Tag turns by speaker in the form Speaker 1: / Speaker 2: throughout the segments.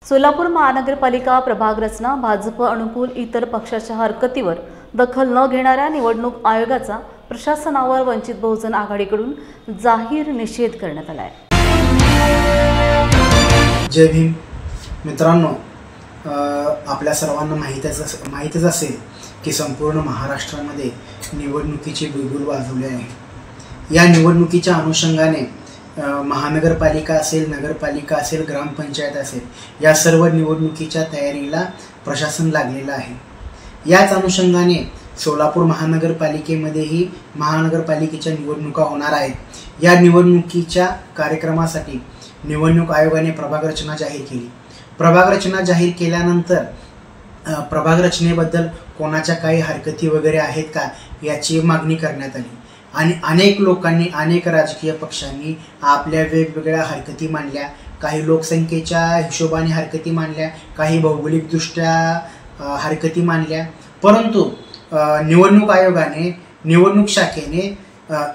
Speaker 1: सोलापूर महानगरपालिका प्रभाग रचना भाजप अनुकूल इतर पक्षाच्या हरकतीवर दखल न घेणाऱ्या निवडणूक आयोगाचा प्रशासनावर वंचित बहुजन आघाडीकडून जाहीर निषेध करण्यात आला आहे।
Speaker 2: जय भीम मित्रांनो, आपल्या सर्वांना माहितीच असेल की संपूर्ण महाराष्ट्रामध्ये निवडणुकीची बुलबुल वाजवली आहे। या निवडणुकीच्या अनुषंगाने महानगरपालिका असेल, नगरपालिका असेल, ग्रामपंचायत असेल, या सर्व निवडणुकीच्या तयारीला प्रशासन लागलेलं आहे। याच अनुषंगाने सोलापूर महानगरपालिकेमध्येही महानगरपालिकेच्या निवडणुका होणार आहेत। या निवडणुकीच्या कार्यक्रमासाठी निवडणूक आयोगाने प्रभाग रचना जाहीर केली। प्रभाग रचना जाहीर केल्यानंतर प्रभाग रचनेबद्दल कोणाच्या काही हरकती वगैरे आहेत का याची मागणी करण्यात आली आणि अनेक लोकांनी, अनेक राजकीय पक्षांनी आपल्या वेगवेगळ्या हरकती मांडल्या। काही लोकसंख्येच्या हिशोबाने हरकती मांडल्या, काही भौगोलिकदृष्ट्या हरकती मांडल्या, परंतु निवडणूक आयोगाने, निवडणूक शाखेने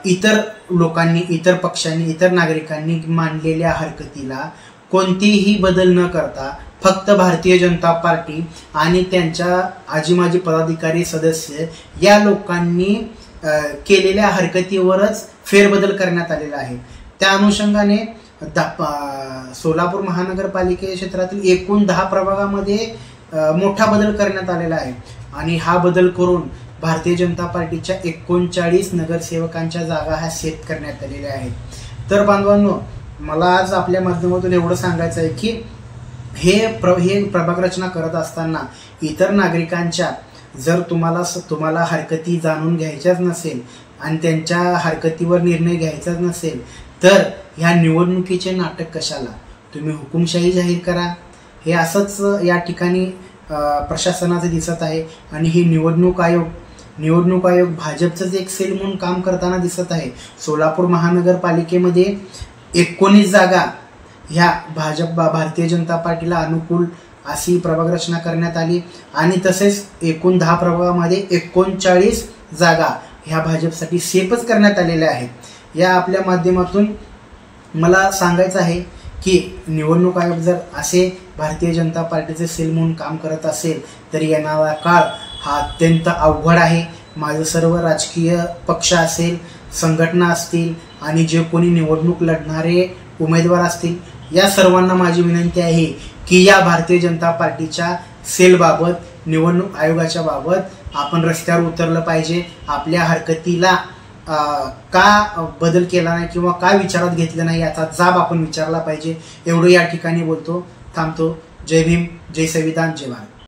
Speaker 2: इतर लोकांनी, इतर पक्षांनी, इतर नागरिकांनी मांडलेल्या हरकतीला कोणतेही बदल न करता फक्त भारतीय जनता पार्टी आणि त्यांच्या आजी-माजी पदाधिकारी, सदस्य या लोकांनी केलेल्या हरकतीवरच फेरबदल करण्यात आलेला आहे। त्या अनुषंगाने सोलापूर महानगरपालिके क्षेत्रातील एकूण 10 प्रभागामध्ये मोठा बदल करण्यात आलेला आहे आणि हा बदल करून भारतीय जनता पार्टीच्या 39 नगरसेवकांच्या जागा ह्या सेट करण्यात आलेल्या आहेत। तर बांधवांनो, मला आज आपल्या माध्यमातून एवढं सांगायचं आहे की हे प्रभाग रचना करत असताना इतर नागरिकांच्या जर तुम्हाला हरकती जाणून घ्यायच्याच नसेल आणि त्यांच्या हरकतीवर निर्णय घ्यायचाच नसेल तर ह्या निवडणुकीचे नाटक कशाला? तुम्ही हुकुमशाही जाहीर करा। हे असंच या ठिकाणी प्रशासनाचे दिसत आहे आणि ही निवडणूक आयोग भाजपचंच एक सेल म्हणून काम करताना दिसत आहे। सोलापूर महानगरपालिकेमध्ये 19 जागा ह्या भारतीय जनता पार्टीला अनुकूल अशी प्रभाग रचना करण्यात आली आणि तसेच एकूण 10 प्रभागामध्ये 39 जागा ह्या भाजपसाठी सेपच करण्यात आलेल्या आहेत। या आपल्या माध्यमातून मला सांगायचं आहे की निवडणूक आयोग जर असे भारतीय जनता पार्टीचे सेल म्हणून काम करत असेल तर येणारा काळ हा अत्यंत अवघड आहे। माझं सर्व राजकीय पक्ष असेल, संघटना असतील आणि जे कोणी निवडणूक लढणारे उमेदवार असतील, या सर्वांना माझी विनंती आहे की या भारतीय जनता पार्टीच्या सेलबाबत, निवडणूक आयोगाच्या बाबत आपण रस्त्यावर उतरलं पाहिजे। आपल्या हरकतीला का बदल केला नाही किंवा का विचारात घेतलं नाही याचा जाब आपण विचारला पाहिजे। एवढं या ठिकाणी बोलतो, थांबतो। जय भीम, जय संविधान, जय भारत।